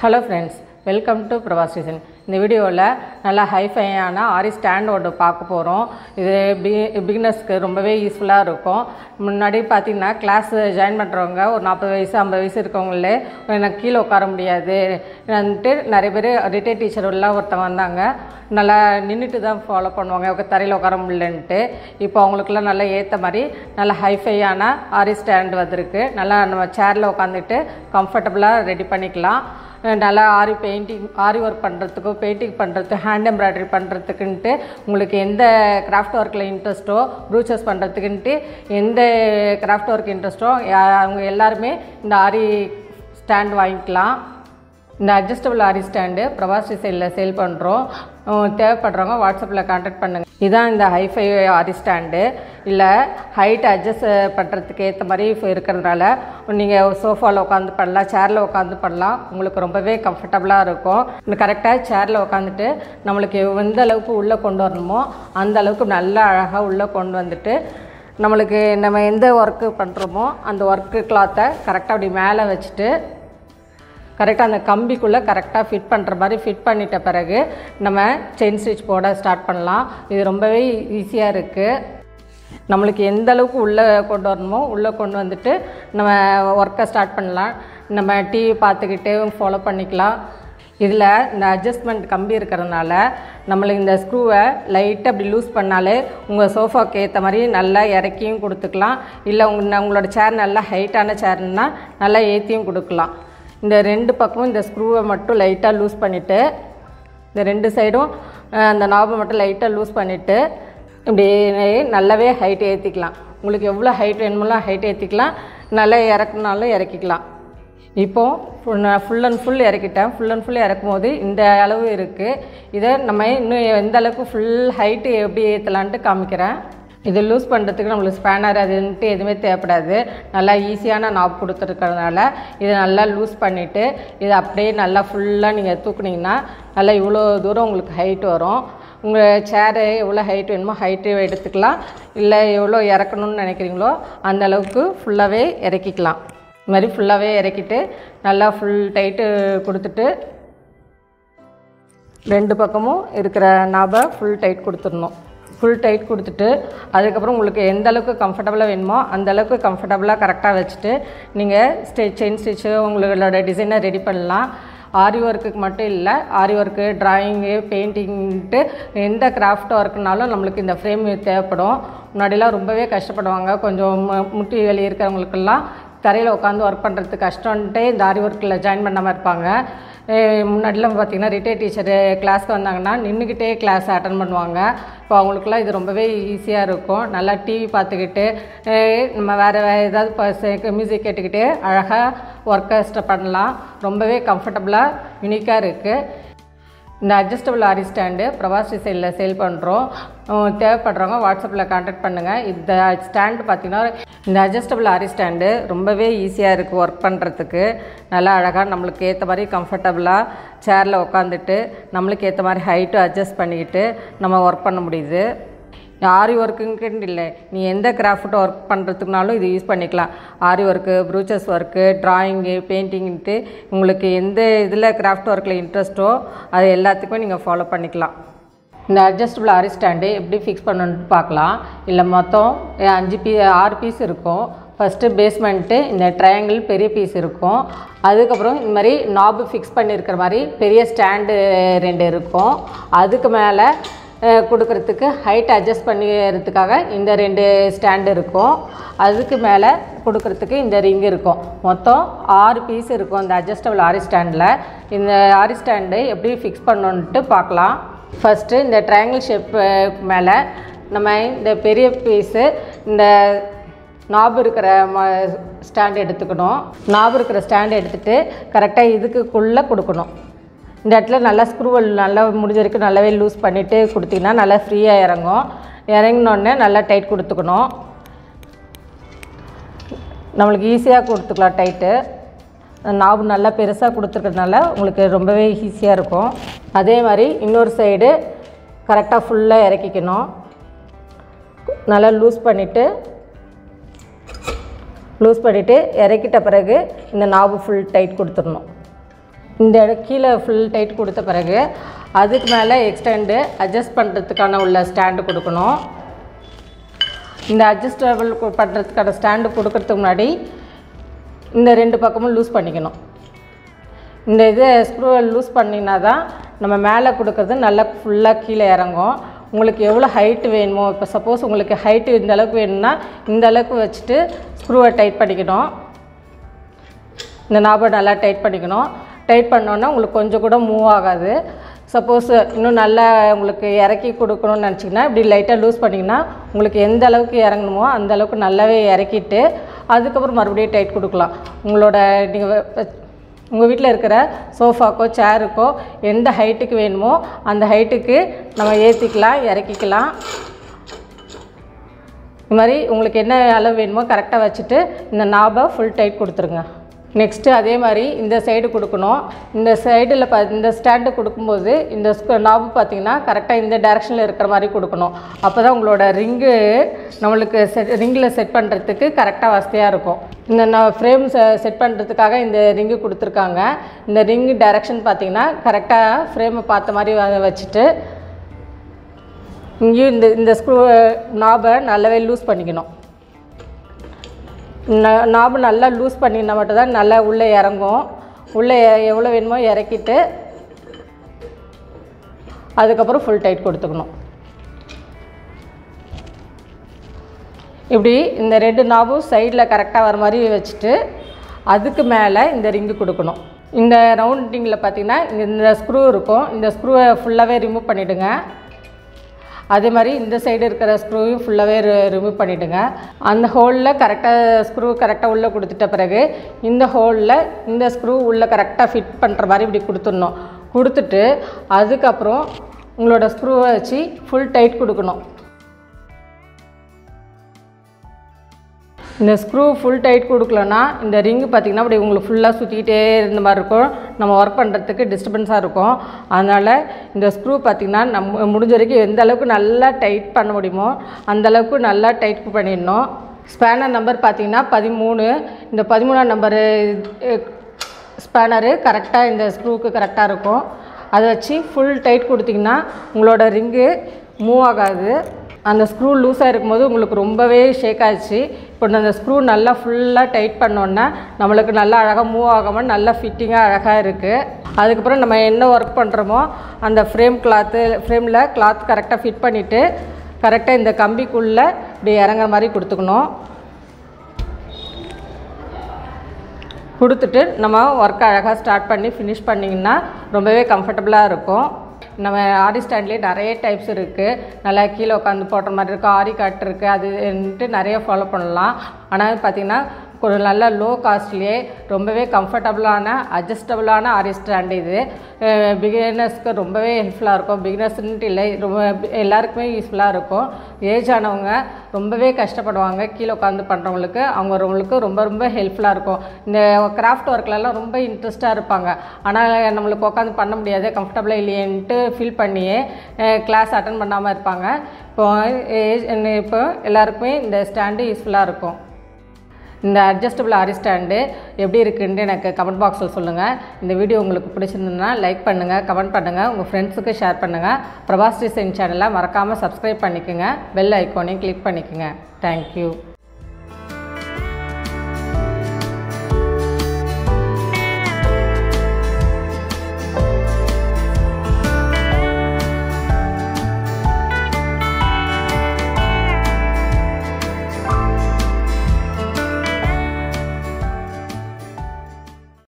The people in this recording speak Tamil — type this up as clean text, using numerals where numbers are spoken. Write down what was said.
Hello friends, welcome to Prabhas Designs. இந்த வீடியோவில் நல்லா ஹைஃபையான ஆரி ஸ்டாண்ட் ஒன்று பார்க்க போகிறோம். இது பிகினர்ஸ்க்கு ரொம்பவே யூஸ்ஃபுல்லாக இருக்கும். முன்னாடி பார்த்தீங்கன்னா கிளாஸ் ஜாயின் பண்ணுறவங்க ஒரு 40 வயசு 50 வயசு இருக்கவங்களே எனக்கு கீழே உட்கார முடியாது வந்துட்டு நிறைய பேர் ரிட்டையர் டீச்சர் எல்லாம் ஒருத்தவங்க வந்தாங்க. நல்லா நின்றுட்டு தான் ஃபாலோ பண்ணுவாங்க, தரையில் உட்கார முடியலன்ட்டு. இப்போ அவங்களுக்குலாம் நல்லா ஏற்ற மாதிரி நல்லா ஹைஃபையான ஆரி ஸ்டாண்ட் வந்திருக்கு. நல்லா நம்ம சேரில் உட்காந்துட்டு கம்ஃபர்டபுளாக ரெடி பண்ணிக்கலாம். நல்லா ஆரி ஒர்க் பண்ணுறதுக்கும் பெயிண்டிங் பண்ணுறதுக்கு ஹேண்ட் எம்ப்ராய்டரி பண்ணுறதுக்குன்ட்டு உங்களுக்கு எந்த கிராஃப்ட் ஒர்க்கில் இன்ட்ரெஸ்ட்டோ ப்ரூச்சஸ் பண்ணுறதுக்குன்ட்டு எந்த கிராஃப்ட் ஒர்க் இன்ட்ரெஸ்ட்டோ அவங்க எல்லாருமே இந்த ஆரி ஸ்டாண்ட் வாங்கிக்கலாம். இந்த அட்ஜஸ்டபிள் ஆரி ஸ்டாண்டு பிரபாஸ் டிசைனில் சேல் பண்ணுறோம். தேவைப்படுறவங்க வாட்ஸ்அப்பில் கான்டாக்ட் பண்ணுங்கள். இதுதான் இந்த ஹைஃபை ஆரி ஸ்டாண்டு. இல்லை ஹைட் அட்ஜஸ்ட் பண்ணுறதுக்கு ஏற்ற மாதிரி இருக்கிறதுனால நீங்கள் சோஃபாவில் உட்காந்து பண்ணலாம், சேரில் உட்காந்து பண்ணலாம். உங்களுக்கு ரொம்பவே கம்ஃபர்டபுளாக இருக்கும். கரெக்டாக சேரில் உட்காந்துட்டு நம்மளுக்கு எந்த அளவுக்கு உள்ளே கொண்டு வரணுமோ அந்த அளவுக்கு நல்லா அழகாக உள்ளே கொண்டு வந்துட்டு நம்மளுக்கு நம்ம எந்த ஒர்க்கு பண்ணுறோமோ அந்த ஒர்க்கு கிளாத்தை கரெக்டாக அப்படி மேலே வச்சுட்டு கரெக்டாக அந்த கம்பிக்குள்ளே கரெக்டாக ஃபிட் பண்ணுற மாதிரி ஃபிட் பண்ணிட்ட பிறகு நம்ம செயின் ஸ்டிச் போட ஸ்டார்ட் பண்ணலாம். இது ரொம்பவே ஈஸியாக இருக்குது. நம்மளுக்கு எந்த அளவுக்கு உள்ளே கொண்டு வரணுமோ உள்ளே கொண்டு வந்துட்டு நம்ம ஒர்க்கை ஸ்டார்ட் பண்ணலாம். நம்ம டிவி பார்த்துக்கிட்டே ஃபாலோ பண்ணிக்கலாம். இதில் இந்த அட்ஜஸ்ட்மெண்ட் கம்பி இருக்கிறதுனால நம்மளுக்கு இந்த ஸ்க்ரூவை லைட்டாக அப்படி லூஸ் பண்ணாலே உங்கள் சோஃபாவுக்கு ஏற்ற மாதிரி நல்லா இறக்கியும் கொடுத்துக்கலாம். இல்லை உங்களோட சேர் நல்லா ஹைட்டான சேர்னால் நல்லா ஏற்றியும் கொடுக்கலாம். இந்த ரெண்டு பக்கமும் இந்த ஸ்க்ரூவை மட்டும் லைட்டாக லூஸ் பண்ணிவிட்டு இந்த ரெண்டு சைடும் அந்த நாபை மட்டும் லைட்டாக லூஸ் பண்ணிவிட்டு இப்படி நல்லாவே ஹைட் ஏற்றிக்கலாம். உங்களுக்கு எவ்வளோ ஹைட் வேணுமோ ஹைட் ஏற்றிக்கலாம். நல்லா இறக்குனாலும் இறக்கிக்கலாம். இப்போது நான் ஃபுல் அண்ட் ஃபுல் இறக்கிட்டேன். ஃபுல் அண்ட் ஃபுல் இறக்கும் போது இந்த அளவு இருக்குது. இதை நம்ம இன்னும் எந்த அளவுக்கு ஃபுல் ஹைட்டு எப்படி ஏற்றலான்ட்டு காமிக்கிறேன். இது லூஸ் பண்ணுறதுக்கு நம்மளுக்கு ஸ்பேனர் அதுன்ட்டு எதுவுமே தேவைப்படாது. நல்லா ஈஸியான நாப் கொடுத்துருக்கிறதுனால இதை நல்லா லூஸ் பண்ணிவிட்டு இதை அப்படியே நல்லா ஃபுல்லாக நீங்கள் தூக்குனிங்கன்னா நல்லா இவ்வளோ தூரம் உங்களுக்கு ஹைட் வரும். உங்கள் சேரு எவ்வளோ ஹைட் வேணுமோ ஹைட்டு எடுத்துக்கலாம். இல்லை எவ்வளோ இறக்கணும்னு நினைக்கிறீங்களோ அந்த அளவுக்கு ஃபுல்லாகவே இறக்கிக்கலாம். இது மாதிரி ஃபுல்லாகவே இறக்கிட்டு நல்லா ஃபுல் டைட்டு கொடுத்துட்டு ரெண்டு பக்கமும் இருக்கிற நாபை ஃபுல் டைட் கொடுத்துடணும். ஃபுல் டைட் கொடுத்துட்டு அதுக்கப்புறம் உங்களுக்கு எந்த அளவுக்கு கம்ஃபர்டபுளாக வேணுமோ அந்த அளவுக்கு கம்ஃபர்டபுளாக கரெக்டாக வச்சுட்டு நீங்கள் செயின் ஸ்டிச்சு உங்களோட டிசைனை ரெடி பண்ணலாம். ஆரி ஒர்க்குக்கு மட்டும் இல்லை, ஆரி ஒர்க்கு, ட்ராயிங்கு, பெயிண்டிங்ட்டு எந்த கிராஃப்ட் ஒர்க்குனாலும் நம்மளுக்கு இந்த ஃப்ரேம் தேவைப்படும். முன்னாடிலாம் ரொம்பவே கஷ்டப்படுவாங்க. கொஞ்சம் முட்டி வலி இருக்கிறவங்களுக்கெல்லாம் தரையில் உட்காந்து ஒர்க் பண்ணுறதுக்கு கஷ்டம்ன்ட்டு இந்த ஆரி ஒர்க்கில் ஜாயின் பண்ணாமல் இருப்பாங்க. முன்னாடிலாம் பார்த்திங்கன்னா ரிட்டையர் டீச்சரு கிளாஸ்க்கு வந்தாங்கன்னா நின்றுக்கிட்டே கிளாஸ் அட்டன் பண்ணுவாங்க. இப்போ அவங்களுக்குலாம் இது ரொம்பவே ஈஸியாக இருக்கும். நல்லா டிவி பார்த்துக்கிட்டு நம்ம வேறு ஏதாவது மியூசிக் கேட்டுக்கிட்டே அழகாக ஒர்க்கை ஸ்டார்ட் பண்ணலாம். ரொம்பவே கம்ஃபர்டபுளாக யூனிக்காக இருக்குது. இந்த அட்ஜஸ்டபிள் ஆரி ஸ்டாண்டு பிரபாஸ் டிசைனில் சேல் பண்ணுறோம். தேவைப்படுறவங்க வாட்ஸ்அப்பில் கான்டாக்ட் பண்ணுங்கள். இந்த ஸ்டாண்டு பார்த்திங்கன்னா இந்த அட்ஜஸ்டபிள் ஆரி ஸ்டாண்டு ரொம்பவே ஈஸியாக இருக்குது ஒர்க் பண்ணுறதுக்கு. நல்லா அழகாக நம்மளுக்கு ஏற்ற மாதிரி கம்ஃபர்டபுளாக சேரில் உட்காந்துட்டு நம்மளுக்கு ஏற்ற மாதிரி ஹைட்டு அட்ஜஸ்ட் பண்ணிக்கிட்டு நம்ம ஒர்க் பண்ண முடியுது. ஆரி ஒர்க்குன்னு இல்லை, நீ எந்த கிராஃப்ட் ஒர்க் பண்ணுறதுக்குனாலும் இது யூஸ் பண்ணிக்கலாம். ஆரி ஒர்க்கு, ப்ரூச்சஸ் ஒர்க்கு, ட்ராயிங்கு, பெயிண்டிங்ன்ட்டு உங்களுக்கு எந்த இதில் கிராஃப்ட் ஒர்க்கில் இன்ட்ரெஸ்ட்டோ அது எல்லாத்துக்குமே நீங்கள் ஃபாலோ பண்ணிக்கலாம். இந்த அட்ஜஸ்டபிள் ஆரி ஸ்டாண்டு எப்படி ஃபிக்ஸ் பண்ணணுன்ட்டு பார்க்கலாம். இல்லை மொத்தம் 6 பீஸ் இருக்கும். ஃபஸ்ட்டு பேஸ்மெண்ட்டு இந்த ட்ரையாங்கிள் பெரிய பீஸ் இருக்கும். அதுக்கப்புறம் இந்த மாதிரி நாபு ஃபிக்ஸ் பண்ணியிருக்கிற மாதிரி பெரிய ஸ்டாண்டு 2 இருக்கும். அதுக்கு மேலே கொடுக்குறதுக்கு ஹைட் அட்ஜஸ்ட் பண்ணிக்கிறதுக்காக இந்த 2 ஸ்டாண்டு இருக்கும். அதுக்கு மேலே கொடுக்குறதுக்கு இந்த ரிங் இருக்கும். மொத்தம் 6 பீஸ் இருக்கும் இந்த அட்ஜஸ்டபிள் ஆரி ஸ்டாண்டில். இந்த ஆரி ஸ்டாண்டு எப்படி ஃபிக்ஸ் பண்ணணுன்ட்டு பார்க்கலாம். ஃபஸ்ட்டு இந்த ட்ரையாங்கிள் ஷேப் மேலே நம்ம இந்த பெரிய பீஸு இந்த நாபு இருக்கிற ஸ்டாண்டு எடுத்துக்கணும். நாபு இருக்கிற ஸ்டாண்டு எடுத்துகிட்டு கரெக்டாக இதுக்குள்ளே கொடுக்கணும். இந்த இடத்துல நல்லா ஸ்க்ரூவல் நல்லா முடிஞ்ச வரைக்கும் நல்லாவே லூஸ் பண்ணிவிட்டு கொடுத்திங்கன்னா நல்லா ஃப்ரீயாக இறங்கும். இறங்கினோடனே நல்லா டைட் கொடுத்துக்கணும். நம்மளுக்கு ஈஸியாக கொடுத்துக்கலாம் டைட்டு. நாபு நல்லா பெருசாக கொடுத்துருக்கிறதுனால உங்களுக்கு ரொம்பவே ஈஸியாக இருக்கும். அதே மாதிரி இன்னொரு சைடு கரெக்டாக ஃபுல்லாக இறக்கிக்கணும். நல்லா லூஸ் பண்ணிவிட்டு இறக்கிட்ட பிறகு இந்த நாபு ஃபுல் டைட் கொடுத்துடணும். இந்த கீழே ஃபுல் டைட் கொடுத்த பிறகு அதுக்கு மேலே எக்ஸ்டெண்டு அட்ஜஸ்ட் பண்ணுறதுக்கான உள்ள ஸ்டாண்டு கொடுக்கணும். இந்த அட்ஜஸ்டபிள் பண்ணுறதுக்கான ஸ்டாண்டு கொடுக்கறதுக்கு முன்னாடி இந்த 2 பக்கமும் லூஸ் பண்ணிக்கணும். இந்த இதை ஸ்க்ரூவை லூஸ் பண்ணினா தான் நம்ம மேலே கொடுக்குறது நல்லா ஃபுல்லாக கீழே இறங்கும். உங்களுக்கு எவ்வளோ ஹைட்டு வேணுமோ, இப்போ சப்போஸ் உங்களுக்கு ஹைட்டு இந்த அளவுக்கு வேணும்னா இந்த அளவுக்கு வச்சுட்டு ஸ்க்ரூவை டைட் பண்ணிக்கணும். இந்த நாபை நல்லா டைட் பண்ணிக்கணும். டைட் பண்ணோன்னா உங்களுக்கு கொஞ்சம் கூட மூவ் ஆகாது. சப்போஸ் இன்னும் நல்லா உங்களுக்கு இறக்கி கொடுக்கணும்னு நினச்சிங்கன்னா இப்படி லைட்டாக லூஸ் பண்ணிங்கன்னா உங்களுக்கு எந்த அளவுக்கு இறங்கணுமோ அந்த அளவுக்கு நல்லாவே இறக்கிட்டு அதுக்கப்புறம் மறுபடியும் டைட் கொடுக்கலாம். உங்கள் வீட்டில் இருக்கிற சோஃபாக்கோ சேருக்கோ எந்த ஹைட்டுக்கு வேணுமோ அந்த ஹைட்டுக்கு நம்ம ஏற்றிக்கலாம், இறக்கிக்கலாம். இது மாதிரி உங்களுக்கு என்ன அளவு வேணுமோ கரெக்டாக வச்சுட்டு இந்த நாபை ஃபுல் டைட் கொடுத்துருங்க. நெக்ஸ்ட்டு அதே மாதிரி இந்த சைடு கொடுக்கணும். இந்த சைடில் இந்த ஸ்டாண்டு கொடுக்கும்போது இந்த நாபு பார்த்திங்கன்னா கரெக்டாக இந்த டைரெக்ஷனில் இருக்கிற மாதிரி கொடுக்கணும். அப்போ தான் உங்களோட ரிங்கு நம்மளுக்கு ரிங்கில் செட் பண்ணுறதுக்கு கரெக்டாக வசதியாக இருக்கும். இந்த ஃப்ரேம் செட் பண்ணுறதுக்காக இந்த ரிங்கு கொடுத்துருக்காங்க. இந்த ரிங்கு டைரெக்ஷன் பார்த்திங்கன்னா கரெக்டாக ஃப்ரேமை பார்த்த மாதிரி வச்சுட்டு இங்கேயும் இந்த ஸ்க்ரூ நாபை நல்லாவே லூஸ் பண்ணிக்கணும். நாபு நல்லா லூஸ் பண்ணினா மட்டும்தான் நல்லா உள்ளே இறங்கும். உள்ளே எவ்வளோ வேணுமோ இறக்கிட்டு அதுக்கப்புறம் ஃபுல் டைட் கொடுத்துக்கணும். இப்படி இந்த 2 நாபும் சைடில் கரெக்டாக வர மாதிரி வச்சுட்டு அதுக்கு மேலே இந்த ரிங்கு கொடுக்கணும். இந்த ரவுண்டிங்கில் பார்த்திங்கன்னா இந்த ஸ்க்ரூ இருக்கும். இந்த ஸ்க்ரூவை ஃபுல்லாகவே ரிமூவ் பண்ணிவிடுங்க. அதே மாதிரி இந்த சைடு இருக்கிற ஸ்க்ரூவையும் ஃபுல்லாகவே ரிமூவ் பண்ணிவிடுங்க. அந்த ஹோலில் கரெக்டாக உள்ளே கொடுத்துட்ட பிறகு இந்த ஹோலில் இந்த ஸ்க்ரூ உள்ளே கரெக்டாக ஃபிட் பண்ணுற மாதிரி இப்படி கொடுத்துடணும். கொடுத்துட்டு அதுக்கப்புறம் உங்களோட ஸ்க்ரூவை வச்சு ஃபுல் டைட் கொடுக்கணும். இந்த ஸ்க்ரூ ஃபுல் டைட் கொடுக்கலன்னா இந்த ரிங்கு பார்த்திங்கன்னா அப்படி உங்களுக்கு ஃபுல்லாக சுற்றிக்கிட்டே இருந்த மாதிரி இருக்கும். நம்ம ஒர்க் பண்ணுறதுக்கு டிஸ்டர்பன்ஸாக இருக்கும். அதனால் இந்த ஸ்க்ரூ பார்த்திங்கன்னா நம்ம முடிஞ்ச வரைக்கும் எந்த அளவுக்கு நல்லா டைட் பண்ண முடியுமோ அந்தளவுக்கு நல்லா டைட் பண்ணிடணும். ஸ்பேனர் நம்பர் பார்த்திங்கன்னா 13. இந்த 13ஆம் நம்பரு ஸ்பேனரு கரெக்டாக இந்த ஸ்க்ரூவுக்கு கரெக்டாக இருக்கும். அதை வச்சு ஃபுல் டைட் கொடுத்திங்கன்னா உங்களோட ரிங்கு மூவ் ஆகாது. அந்த ஸ்க்ரூ லூஸாக இருக்கும்போது உங்களுக்கு ரொம்பவே ஷேக் ஆகிடுச்சு. இப்போ அந்த ஸ்க்ரூ நல்லா ஃபுல்லாக டைட் பண்ணோன்னா நம்மளுக்கு நல்லா அழகாக மூவ் ஆகாமல் நல்லா ஃபிட்டிங்காக அழகாக இருக்குது. அதுக்கப்புறம் நம்ம என்ன ஒர்க் பண்ணுறோமோ அந்த ஃப்ரேமில் கிளாத் கரெக்டாக ஃபிட் பண்ணிவிட்டு கரெக்டாக இந்த கம்பிக்குள்ளே இப்படி இறங்குற மாதிரி கொடுத்துக்கணும். கொடுத்துட்டு நம்ம ஒர்க் அழகாக ஸ்டார்ட் பண்ணி ஃபினிஷ் பண்ணிங்கன்னா ரொம்பவே கம்ஃபர்டபுளாக இருக்கும். நம்ம ஆரி ஸ்டாண்ட்லேயே நிறைய டைப்ஸ் இருக்குது. நல்லா கீழே உட்காந்து போடுற மாதிரி இருக்குது, ஆரி கட் இருக்குது, அதுன்ட்டு நிறைய ஃபாலோ பண்ணலாம். ஆனால் பார்த்திங்கன்னா ஒரு நல்ல லோ காஸ்ட்லேயே ரொம்பவே கம்ஃபர்டபுளான அட்ஜஸ்டபுளான ஆரி ஸ்டாண்டு இது. பிகினர்ஸ்க்கு ரொம்பவே ஹெல்ப்ஃபுல்லாக இருக்கும். பிகினர்ஸ்ன்ட்டு இல்லை, ரொம்ப எல்லாருக்குமே யூஸ்ஃபுல்லாக இருக்கும். ஏஜ் ஆனவங்க ரொம்பவே கஷ்டப்படுவாங்க கீழே உட்காந்து பண்ணுறவங்களுக்கு, அவங்களுக்கு ரொம்ப ரொம்ப ஹெல்ப்ஃபுல்லாக இருக்கும். இந்த கிராஃப்ட் ஒர்க்லலாம் ரொம்ப இன்ட்ரெஸ்ட்டாக இருப்பாங்க. ஆனால் நம்மளுக்கு உட்காந்து பண்ண முடியாது, கம்ஃபர்டபுளாக இல்லையேன்ட்டு ஃபீல் பண்ணியே கிளாஸ் அட்டன் பண்ணாமல் இருப்பாங்க. இப்போ எல்லாருக்குமே இந்த ஸ்டாண்டு யூஸ்ஃபுல்லாக இருக்கும். இந்த அட்ஜஸ்டபிள் ஆரி ஸ்டாண்டு எப்படி இருக்குன்ட்டு எனக்கு கமெண்ட் பாக்ஸில் சொல்லுங்கள். இந்த வீடியோ உங்களுக்கு பிடிச்சிருந்ததுன்னா லைக் பண்ணுங்கள், கமெண்ட் பண்ணுங்கள், உங்கள் ஃப்ரெண்ட்ஸுக்கு ஷேர் பண்ணுங்கள். பிரபாஸ் டிசைன் சேனலை மறக்காமல் சப்ஸ்கிரைப் பண்ணிக்கோங்க. பெல் ஐக்கானையும் கிளிக் பண்ணிக்கோங்க. தேங்க்யூ.